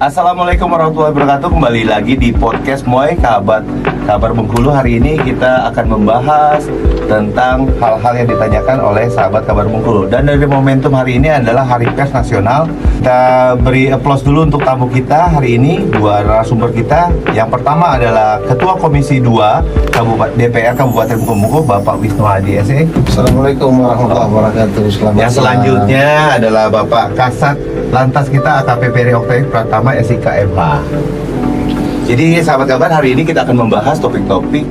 Assalamualaikum warahmatullahi wabarakatuh. Kembali lagi di podcast Moy Kabar Bengkulu. Hari ini kita akan membahas tentang hal-hal yang ditanyakan oleh sahabat Kabar Bengkulu. Dan dari momentum hari ini adalah Hari Pers Nasional. Kita beri applause dulu untuk tamu kita hari ini, dua narasumber kita. Yang pertama adalah Ketua Komisi 2 DPR Kabupaten Bengkulu, Bapak Wisnu Hadi SE. Assalamualaikum warahmatullahi wabarakatuh. Selamat Yang selanjutnya adalah Bapak Kasat Lantas kita AKP Peri Oktavia Pratama SIK MH. Jadi sahabat kabar, hari ini kita akan membahas topik-topik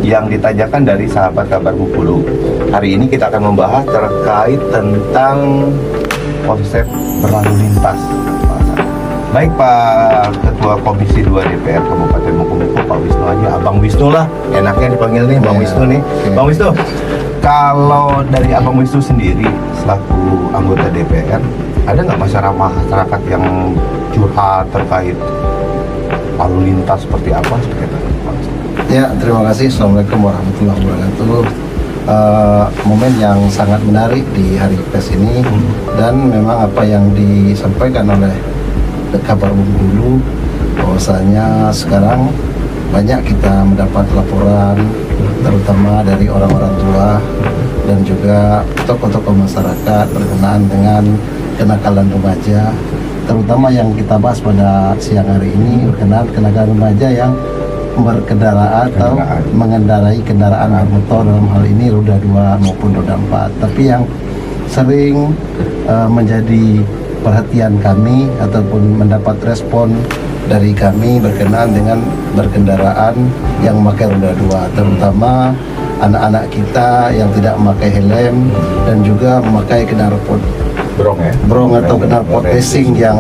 yang ditanyakan dari sahabat Kabar Bengkulu. Hari ini kita akan membahas terkait tentang konsep berlalu lintas. Baik Pak Ketua Komisi 2 DPR Kabupaten Bengkulu, Pak Wisnu aja, Abang Wisnu lah, enaknya dipanggil nih Bang Wisnu nih. Bang Wisnu, kalau dari Abang Wisnu sendiri selaku anggota DPR, ada nggak masyarakat yang curhat terkait lalu lintas seperti apa? Ya, terima kasih. Assalamualaikum warahmatullahi wabarakatuh. Momen yang sangat menarik di Hari Pers ini, dan memang apa yang disampaikan oleh Kabar Bengkulu, bahwasanya sekarang banyak kita mendapat laporan, terutama dari orang-orang tua dan juga tokoh-tokoh masyarakat berkenaan dengan kenakalan remaja, terutama yang kita bahas pada siang hari ini berkenaan kenakalan remaja yang berkendaraan atau mengendarai kendaraan bermotor, dalam hal ini roda 2 maupun roda 4. Tapi yang sering menjadi perhatian kami ataupun mendapat respon dari kami berkenaan dengan berkendaraan yang memakai roda 2, terutama anak-anak kita yang tidak memakai helm dan juga memakai knalpot brong atau knalpot racing yang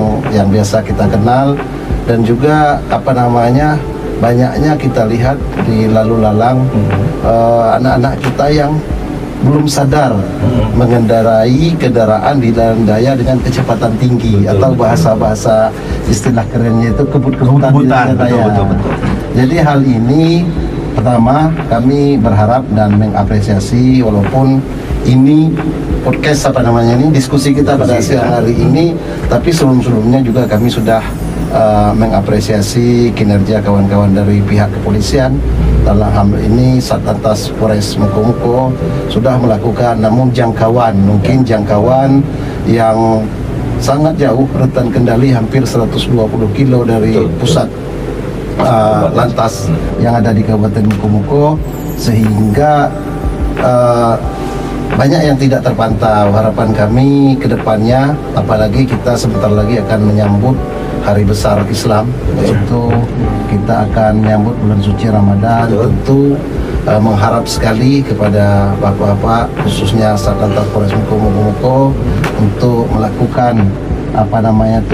biasa kita kenal. Dan juga banyaknya kita lihat di lalu lalang anak-anak kita yang belum sadar mengendarai kendaraan di jalan raya dengan kecepatan tinggi. Betul, atau bahasa istilah kerennya itu kebut-kebutan di jalan raya. Betul. Jadi hal ini pertama kami berharap dan mengapresiasi, walaupun ini podcast diskusi kita pada siang hari ini, tapi sebelumnya juga kami sudah mengapresiasi kinerja kawan-kawan dari pihak kepolisian. Dalam hal ini Satlantas Polres Mukomuko sudah melakukan, namun mungkin jangkauan yang sangat jauh, rentan kendali hampir 120 kilo dari pusat lantas yang ada di Kabupaten Mukomuko, sehingga banyak yang tidak terpantau. Harapan kami ke depannya, apalagi kita sebentar lagi akan menyambut Hari Besar Islam, yaitu kita akan menyambut bulan suci Ramadan. Tentu mengharap sekali kepada bapak-bapak, khususnya Satlantas Polres Mukomuko, untuk melakukan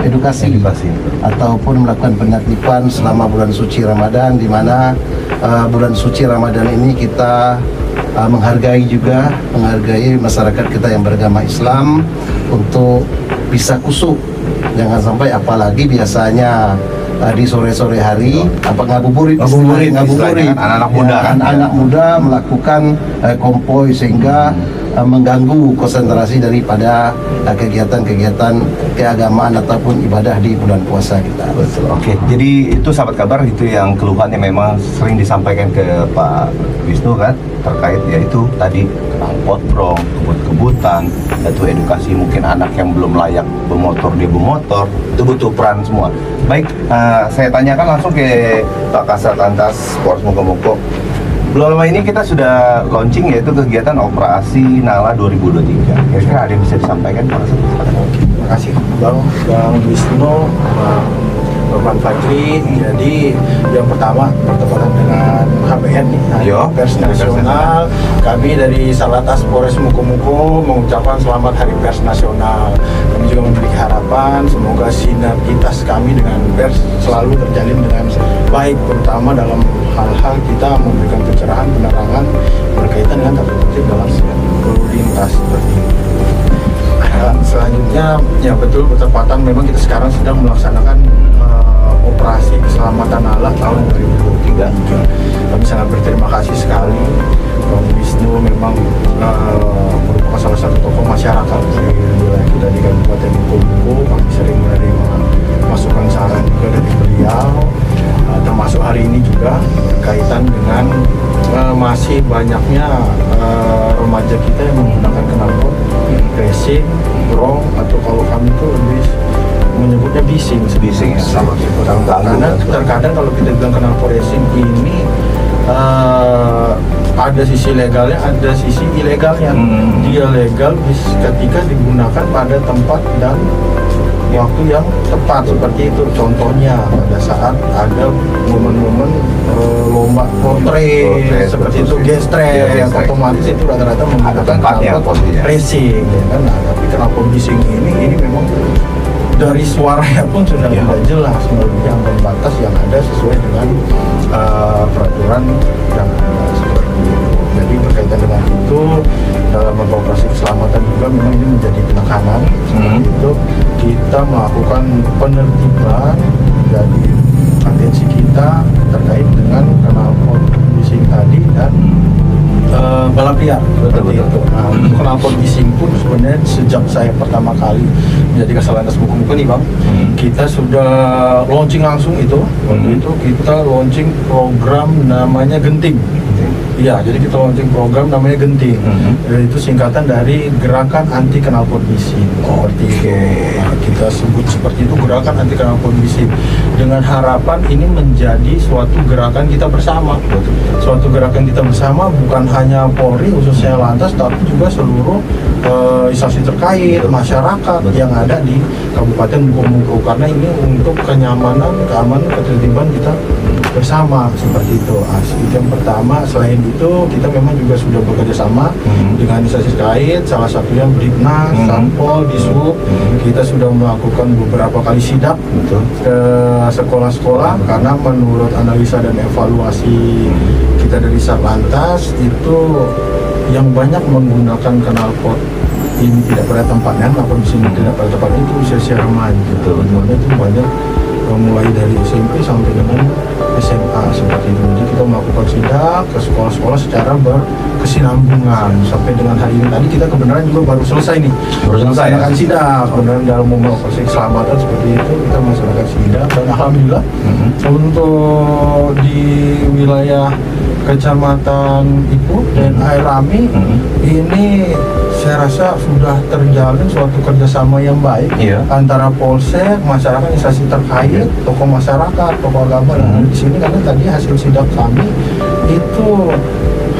edukasi ataupun melakukan penertiban selama bulan suci Ramadan, di mana bulan suci Ramadan ini kita menghargai masyarakat kita yang beragama Islam untuk bisa kusuk. Jangan sampai, apalagi biasanya di sore-sore hari ngabuburit anak-anak muda melakukan konvoy, sehingga mengganggu konsentrasi daripada kegiatan-kegiatan keagamaan ataupun ibadah di bulan puasa kita. Betul. Oke, jadi itu sahabat kabar, itu yang keluhan yang memang sering disampaikan ke Pak Wisnu kan, terkait yaitu tadi knalpot brong, kebut-kebutan, yaitu edukasi mungkin anak yang belum layak bermotor, dia bermotor, itu butuh peran semua. Baik, saya tanyakan langsung ke Pak Kasat Lantas Polres Mukomuko. Belum lama ini kita sudah launching, yaitu kegiatan Operasi Nala 2023. Kira-kira ada yang bisa disampaikan Pak Kasat? Terima kasih Bang Wisnu, Bang Fajri. Jadi yang pertama bertepatan dengan HPN nih, Hari Pers Nasional. Kami dari Satlantas Polres Mukomuko mengucapkan selamat Hari Pers Nasional. Kami juga memiliki harapan semoga sinergitas kami dengan pers selalu terjalin dengan baik, terutama dalam hal-hal kita memberikan pencerahan, penerangan berkaitan dengan tertib dalam lalu lintas seperti ini. Selanjutnya, ya betul, bertepatan memang kita sekarang sedang melaksanakan operasi keselamatan Nala tahun 2023. Kami sangat berterima kasih sekali. Bang Wisnu memang merupakan salah satu tokoh masyarakat di wilayah kita di Kabupaten Bengkulu. Kami sering menerima masukan saran juga banyaknya remaja kita yang menggunakan knalpot racing, bronc, atau kalau kami itu lebih menyebutnya bising. Bising ya, sama Karena terkadang kalau kita bilang knalpot racing ini ada sisi legalnya, ada sisi ilegalnya. Dia legal ketika digunakan pada tempat dan waktu yang tepat, seperti itu. Contohnya pada saat ada momen-momen lomba portrait seperti itu, gestrek, yang otomatis itu rata-rata menggunakan knalpot racing, ya kan? Nah, tapi knalpot bising ini memang dari suaranya pun sudah tidak jelas melebihi ambang batas yang ada sesuai dengan peraturan yang ada seperti itu. Jadi berkaitan dengan itu, dalam operasi keselamatan juga memang ini menjadi penekanan seperti itu. Kita melakukan penertiban dari atensi kita terkait dengan knalpot bising tadi dan balap liar seperti itu. Nah, untuk knalpot bising pun sebenarnya sejak saya pertama kali menjadi Kasatlantas Muka-Muka nih Bang, kita sudah launching langsung itu. Waktu itu kita launching program namanya Genting. Iya, jadi kita launching program namanya Genting. Itu singkatan dari Gerakan Anti Knalpot Bising. Seperti itu. Nah, kita sebut seperti itu, Gerakan Anti Knalpot Bising. Dengan harapan ini menjadi suatu gerakan kita bersama. Suatu gerakan kita bersama bukan hanya Polri khususnya Lantas, tapi juga seluruh instansi terkait, masyarakat yang ada di Kabupaten Muka-Muka. Karena ini untuk kenyamanan, keamanan, ketertiban kita bersama seperti itu. Itu yang pertama. Selain itu kita memang juga sudah bekerja sama dengan instansi terkait, salah satunya Bribnas, Sampol, Disub. Kita sudah melakukan beberapa kali sidak ke sekolah-sekolah karena menurut analisa dan evaluasi kita dari Satlantas itu yang banyak menggunakan knalpot ini tidak pada tempatnya, knalpot di sini tidak pada tempatnya itu usia remaja. Betul-betul itu banyak mulai dari SMP sampai dengan SMA seperti itu. Jadi kita melakukan sidak ke sekolah-sekolah secara berkesinambungan sampai dengan hari ini. Tadi kita kebenaran juga baru selesai nih, melaksanakan sidak kebenaran dalam momen operasi keselamatan seperti itu. Kita melaksanakan sidak dan alhamdulillah untuk di wilayah Kecamatan Ipu dan Air Rami ini saya rasa sudah terjalin suatu kerjasama yang baik antara Polsek, masyarakat, instansi terkait, tokoh masyarakat, tokoh agama yang ada di sini. Karena tadi hasil sidak kami itu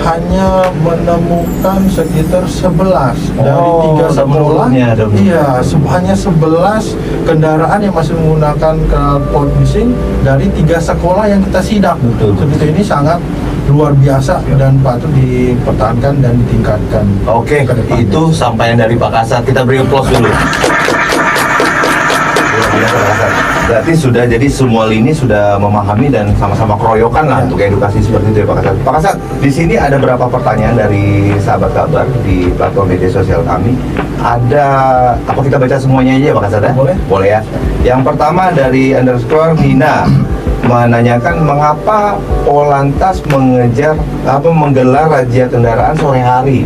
hanya menemukan sekitar 11 dari 3 sekolah. Iya, hanya 11 kendaraan yang masih menggunakan knalpot bising dari 3 sekolah yang kita sidak. Seperti ini sangat luar biasa dan patut dipertahankan dan ditingkatkan. Oke, itu sampaian dari Pak Kasat. Kita beri applause dulu. Luar biasa, Pak Kasat. Berarti sudah, jadi semua lini sudah memahami dan sama-sama keroyokan lah untuk edukasi seperti itu ya Pak Kasat. Pak Kasat, di sini ada beberapa pertanyaan dari sahabat kabar di platform media sosial kami. Ada, apa kita baca semuanya aja Pak Kasat ya? Boleh. Boleh ya. Yang pertama dari _Nina menanyakan mengapa Polantas menggelar razia kendaraan sore hari.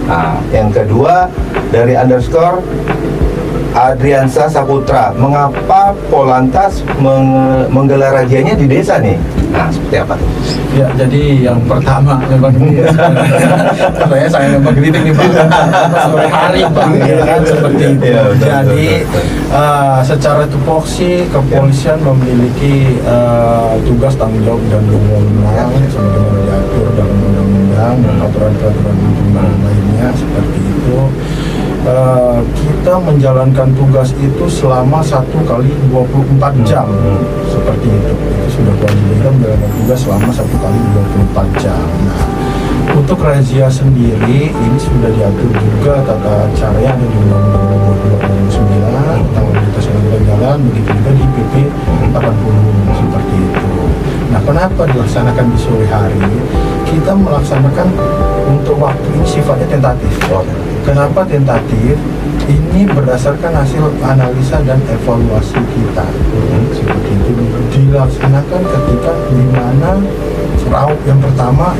Nah, yang kedua dari _Adriansa Saputra, mengapa Polantas menggelar razianya di desa nih? Nah, seperti apa tuh? Ya, jadi yang pertama memang ini saya memang kritik nih Bang, sore hari Bang, ya kan seperti itu. Ya, betul, jadi betul. Secara tupoksi kepolisian memiliki tugas, tanggung jawab dan wewenang sebagaimana diatur dalam undang-undang dan aturan-aturan perundang lainnya seperti itu. Kita menjalankan tugas itu selama 1 kali 24 jam seperti itu sudah kewajiban menjalankan tugas selama 1 kali 24 jam. Nah, untuk razia sendiri ini sudah diatur juga tata caranya ada di Undang-Undang 22 tentang lintas jalan, begitu juga di PP 80 seperti itu. Nah, kenapa dilaksanakan di sore hari? Kita melaksanakan untuk waktu ini sifatnya tentatif. Kenapa tentatif? Ini berdasarkan hasil analisa dan evaluasi kita. Seperti itu dilaksanakan ketika di mana yang pertama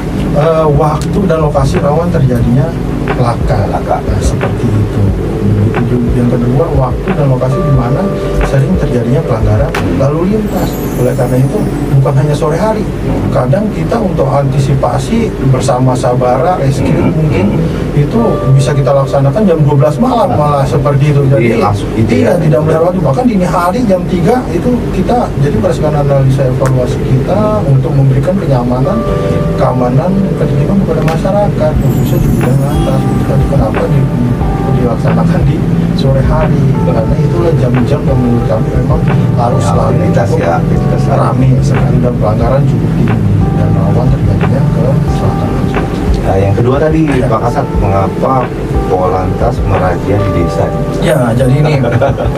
waktu dan lokasi rawan terjadinya laka. Nah, seperti itu. Begitu Yang kedua, waktu dan lokasi di mana sering terjadinya pelanggaran lalu lintas. Oleh karena itu, bukan hanya sore hari. Kadang kita untuk antisipasi bersama Sabara, Reskrim mungkin itu bisa kita laksanakan jam 12 malam malah seperti itu. Jadi langsung itu ya. tidak melewati, bahkan dini hari jam 3 itu kita jadi berdasarkan analisa evaluasi kita untuk memberikan kenyamanan, keamanan, ketertiban kepada masyarakat khususnya di bidang lantas. Tadi kenapa dilaksanakan di sore hari, karena itulah jam-jam yang menurut kami memang harus selalu aktivitas rame sekali dan pelanggaran cukup tinggi dan rawan terjadinya kecelakaan. Nah, yang kedua tadi Pak Kasat, mengapa Polantas merazia di desa? Ya, jadi ini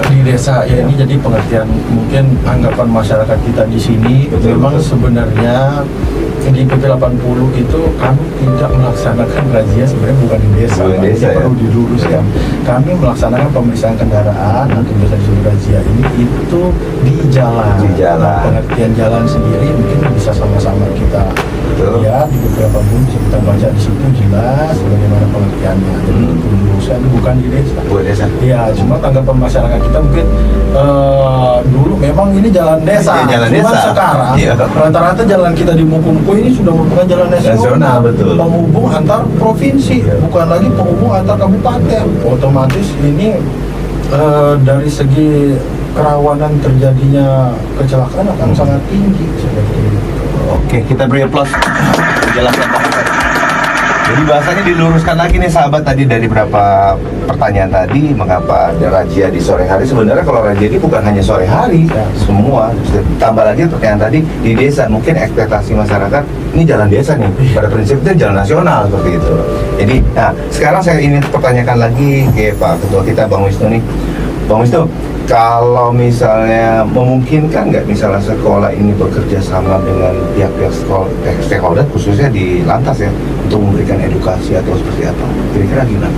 di desa ya, ini jadi pengertian mungkin anggapan masyarakat kita di sini. Memang sebenarnya di PP 80 itu kami tidak melaksanakan razia, sebenarnya bukan di desa. Bukan Ini desa, ya? perlu diluruskan. Kami melaksanakan pemeriksaan kendaraan atau biasa disebut razia ini itu di jalan. Di jalan. Nah, pengertian jalan sendiri mungkin bisa sama-sama kita Betul. lihat di beberapa buku bisa kita baca di situ jelas bagaimana pengertiannya. Jadi itu perlu diluruskan, bukan di desa. Bukan desa. Ya, cuma tanggapan masyarakat kita mungkin dulu memang ini jalan desa. Iya, jalan Cuma desa. sekarang Iya. rata-rata jalan kita di Muku-Muku ini sudah merupakan jalan Nasional, nasional, betul. penghubung antar provinsi, bukan lagi penghubung antar kabupaten. Otomatis ini dari segi kerawanan terjadinya kecelakaan akan sangat tinggi seperti itu. Oke, kita beri aplaus. Jelaskan Pak Kasat. Jadi bahasanya diluruskan lagi nih sahabat, tadi dari beberapa pertanyaan tadi, mengapa ada razia di sore hari. Sebenarnya kalau razia ini bukan hanya sore hari, semua. Tambah lagi pertanyaan tadi di desa, mungkin ekspektasi masyarakat ini jalan desa nih, pada prinsipnya jalan nasional seperti itu. Jadi, nah sekarang saya ingin pertanyakan lagi ke Pak Ketua kita, Bang Wisnu nih. Bang Wisnu, kalau misalnya memungkinkan nggak misalnya sekolah ini bekerja sama dengan pihak-pihak sekolah, stakeholder khususnya di lantas ya, untuk memberikan edukasi atau seperti apa? Kira-kira gimana?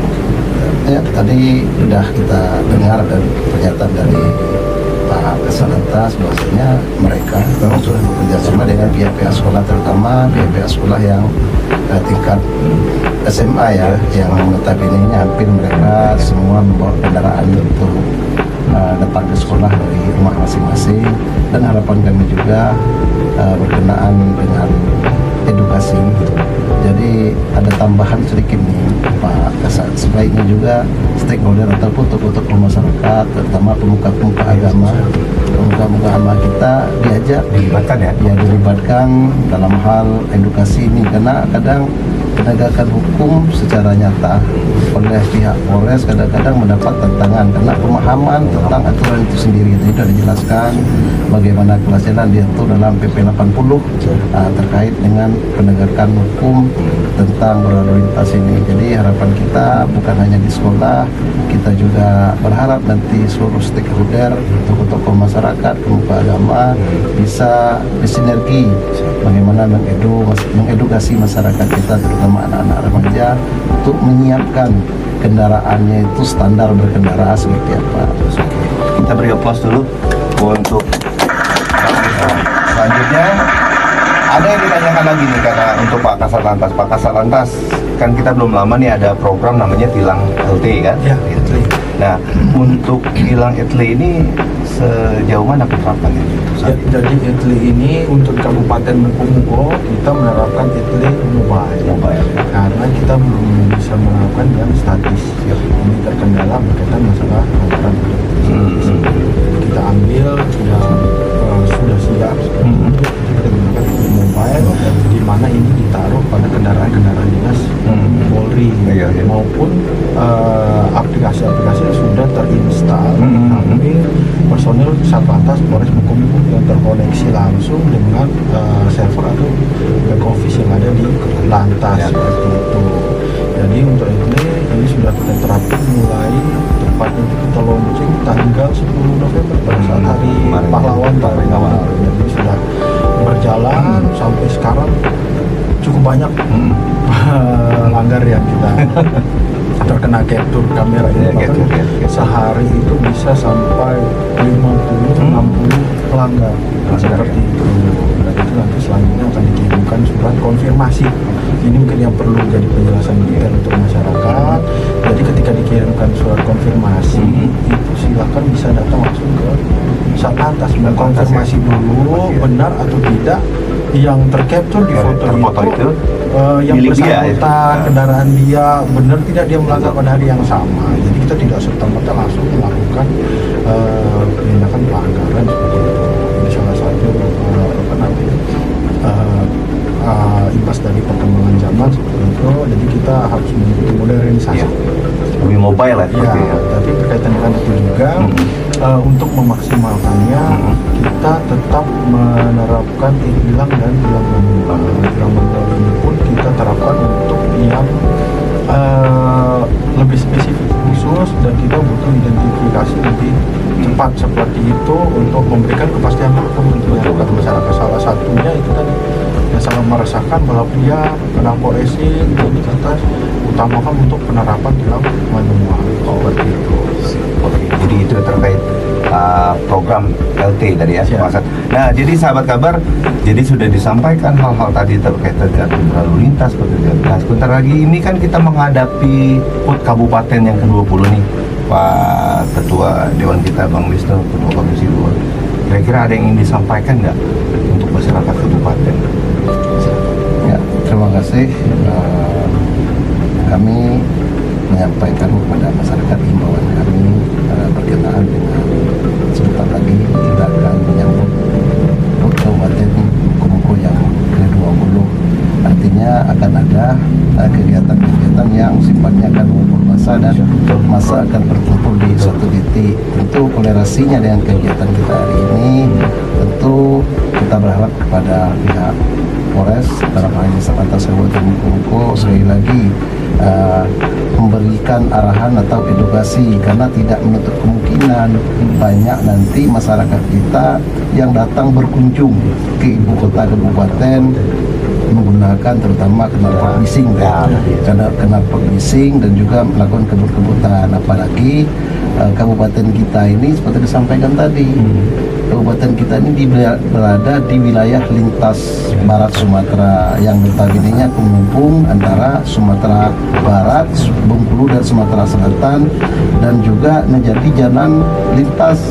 Ya, tadi sudah kita dengar dan pernyataan dari Pak Kasat Lantas bahwasanya mereka memang sudah bekerja sama dengan pihak-pihak sekolah, terutama pihak-pihak sekolah yang tingkat SMA ya, yang notabene hampir mereka semua membawa kendaraan untuk datang ke sekolah dari rumah masing-masing, dan harapan kami juga berkenaan dengan edukasi. Jadi ada tambahan sedikit nih Pak Kasat, sebaiknya juga stakeholder ataupun tokoh-tokoh masyarakat, terutama pemuka-pemuka agama kita diajak, Dilibatkan ya? ya dilibatkan dalam hal edukasi ini, karena kadang penegakan hukum secara nyata oleh pihak Polres kadang-kadang mendapat tantangan karena pemahaman tentang aturan itu sendiri. Itu sudah dijelaskan bagaimana kelas jalan diatur dalam PP 80 terkait dengan penegakan hukum tentang berlalu lintas ini. Jadi harapan kita bukan hanya di sekolah, kita juga berharap nanti seluruh stakeholder, tokoh-tokoh masyarakat, pemuka agama bisa bersinergi bagaimana mengedukasi masyarakat kita, terutama anak-anak remaja, untuk menyiapkan kendaraannya itu standar berkendara seperti apa. Kita beri aplaus dulu untuk selanjutnya. Ada yang ditanyakan lagi nih, karena untuk Pak Kasat Lantas. Pak Kasat Lantas, kan kita belum lama nih ada program namanya Tilang LT kan? Ya, LT. Nah, untuk Tilang LT ini sejauh mana penerapannya? Ya, jadi ETLI ini untuk Kabupaten Muko-Muko kita menerapkan ETLI mobile. Karena kita belum bisa menerapkan yang statis. Ini terkendala berkaitan masalah laporan. Kita ambil yang sudah siap, kita gunakan ETLI mobile, di mana ini ditaruh pada kendaraan-kendaraan dinas Polri maupun aplikasi-aplikasi yang sudah terinstal. Kami personil Satlantas Polres Muko-Muko yang terkoneksi langsung dengan server atau back office yang ada di lantas seperti itu. Jadi untuk ini sudah kita terapkan mulai tepatnya kita launching tanggal 10 November pada saat hari pahlawan tahun awal. Jadi sudah berjalan sampai sekarang cukup banyak pelanggar yang kita terkena capture kamera ini. Sehari itu bisa sampai 50-60 pelanggar seperti itu. Dan itu nanti selanjutnya akan dikirimkan surat konfirmasi Ini mungkin yang perlu jadi penjelasan detail untuk masyarakat. Jadi ketika dikirimkan surat konfirmasi itu silakan bisa datang langsung ke Satlantas mengkonfirmasi dulu benar atau tidak yang tercapture di foto itu, yang milik dia, bersangkutan kendaraan dia benar tidak dia melanggar pada hari yang sama. Jadi kita tidak serta-merta langsung melakukan tindakan pelanggaran seperti itu. Ini salah satu apa namanya imbas dari perkembangan zaman seperti itu. Jadi kita harus mengikuti modernisasi. Lebih mobile lah Ya, gitu ya. tapi berkaitan dengan itu juga untuk memaksimalkannya kita tetap menerapkan tilang dan tilang manual. Tilang manual ini pun kita terapkan untuk yang lebih spesifik khusus dan kita butuh identifikasi lebih cepat seperti itu untuk memberikan kepastian hukum untuk masyarakat. Salah satunya itu tadi yang sangat merasakan balap liar, kenalpot racing, jadi kita utamakan untuk penerapan tilang manual seperti itu. Oke, jadi itu terkait program LT dari ya, Siap. Mas. Nah, jadi sahabat kabar, jadi sudah disampaikan hal-hal tadi terkait dengan lalu lintas seperti itu. Nah, sebentar lagi ini kan kita menghadapi HUT Kabupaten yang ke-20 nih, Pak Ketua Dewan kita Bang Wisnu, Ketua Komisi 2. Kira-kira ada yang ingin disampaikan nggak untuk masyarakat kabupaten? Ya, terima kasih. Kami menyampaikan kepada masyarakat himbauan kami berkenaan dengan sebentar lagi kita akan menyambut HUT Kabupaten Bengkulu yang ke-20. Artinya akan ada kegiatan-kegiatan yang sifatnya akan mengumpul massa dan massa akan berkumpul di suatu titik. Tentu kolerasinya dengan kegiatan kita hari ini, tentu kita berharap kepada pihak Polres dalam hal ini Satlantas Kabupaten Bengkulu sekali lagi memberikan arahan atau edukasi, karena tidak menutup kemungkinan banyak nanti masyarakat kita yang datang berkunjung ke ibu kota kabupaten menggunakan terutama knalpot bising karena knalpot bising dan juga melakukan kebut-kebutan. Apalagi kabupaten kita ini seperti disampaikan tadi, kabupaten kita ini berada di wilayah lintas barat Sumatera yang notabene-nya penghubung antara Sumatera Barat, Bengkulu dan Sumatera Selatan, dan juga menjadi jalan lintas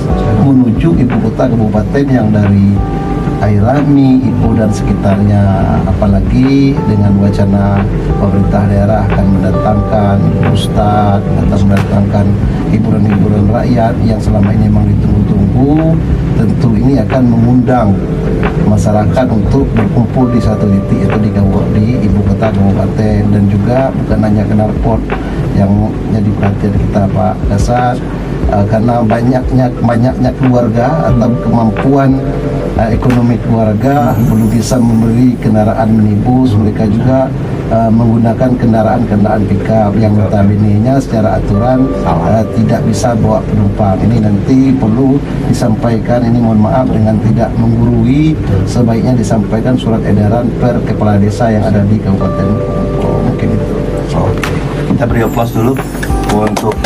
menuju ibu kota kabupaten yang dari Airami, Ibu dan sekitarnya. Apalagi dengan wacana pemerintah daerah akan mendatangkan ustadz atau mendatangkan hiburan-hiburan rakyat yang selama ini memang ditunggu-tunggu, tentu ini akan mengundang masyarakat untuk berkumpul di satu titik, yaitu di ibu kota kabupaten. Dan juga bukan hanya knalpot yang jadi perhatian kita Pak Kasat, karena banyaknya keluarga atau kemampuan ekonomi keluarga belum bisa membeli kendaraan minibus, mereka juga menggunakan kendaraan pickup yang notabene-nya secara aturan tidak bisa bawa penumpang. Ini nanti perlu disampaikan, ini mohon maaf dengan tidak menggurui, sebaiknya disampaikan surat edaran per kepala desa yang ada di Kabupaten Bengkulu. Mungkin itu. Oke, kita beri aplaus dulu untuk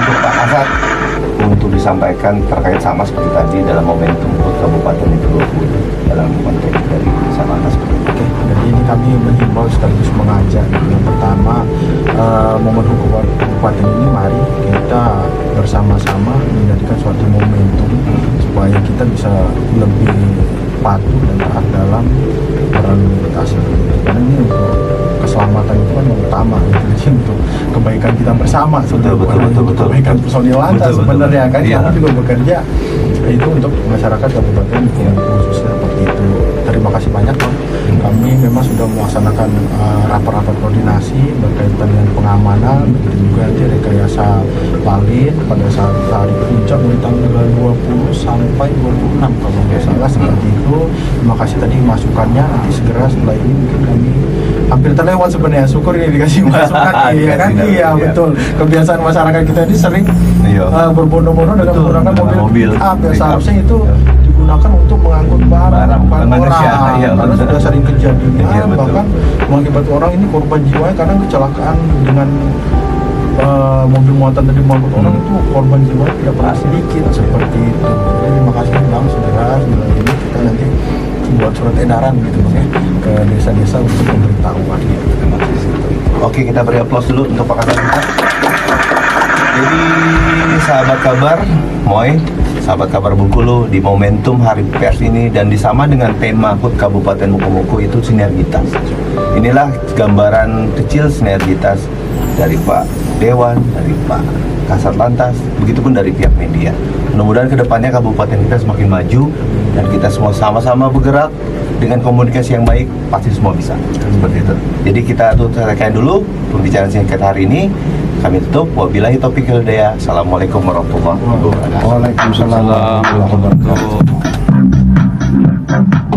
Pak Kasat untuk disampaikan terkait sama seperti tadi dalam momentum HUT Kabupaten itu 20 dalam konteks dari Satlantas. Oke, jadi ini kami menghimbau sekaligus mengajak. Yang pertama, momen HUT Kabupaten ini mari kita bersama-sama menjadikan suatu momentum supaya kita bisa lebih patuh dan taat dalam berlalu lintas. Karena ini untuk keselamatan itu kan yang utama, gitu. Untuk kebaikan kita bersama, Betul. kebaikan personil lantas sebenarnya kan, Iya. kami juga bekerja itu untuk masyarakat kabupaten khususnya seperti itu. Terima kasih banyak Bang. Kami memang sudah melaksanakan rapat-rapat koordinasi berkaitan dengan pengamanan, begitu juga nanti rekayasa lalin pada saat hari puncak mulai tanggal 20 sampai 26 kalau nggak salah seperti itu. Terima kasih tadi masukannya, nanti segera setelah ini mungkin kami hampir terlewat sebenarnya, syukur ini dikasih masukan. Iya kan, iya betul. Kebiasaan masyarakat kita ini sering berbondong-bondong dengan menggunakan mobil pick-up ya, seharusnya itu digunakan untuk mengangkut barang bukan manusia. orang. Iya, Karena betul. sudah sering kejadian, Iya, betul. bahkan mengakibatkan orang ini korban jiwa karena kecelakaan dengan mobil muatan tadi mengangkut orang itu korban jiwa tidak pernah sedikit seperti itu. Jadi terima kasih Bang, segera ini kita nanti buat surat edaran gitu Bang ya. desa-desa untuk pemberitahuan gitu. Oke, kita beri aplaus dulu untuk Pak Kasat kita. Jadi sahabat kabar, Moy, sahabat kabar Bengkulu, di momentum Hari Pers ini dan disama dengan tema HUT Kabupaten Mukomuko itu sinergitas. Inilah gambaran kecil sinergitas dari Pak Dewan, dari Pak Kasat Lantas, begitupun dari pihak media. Mudah-mudahan kedepannya kabupaten kita semakin maju dan kita semua sama-sama bergerak dengan komunikasi yang baik, pasti semua bisa. Seperti itu. Jadi kita selesaikan dulu pembicaraan singkat hari ini. Kami tutup. Wabillahi taufiq wal hidayah. Assalamualaikum warahmatullahi wabarakatuh. Waalaikumsalam warahmatullahi wabarakatuh.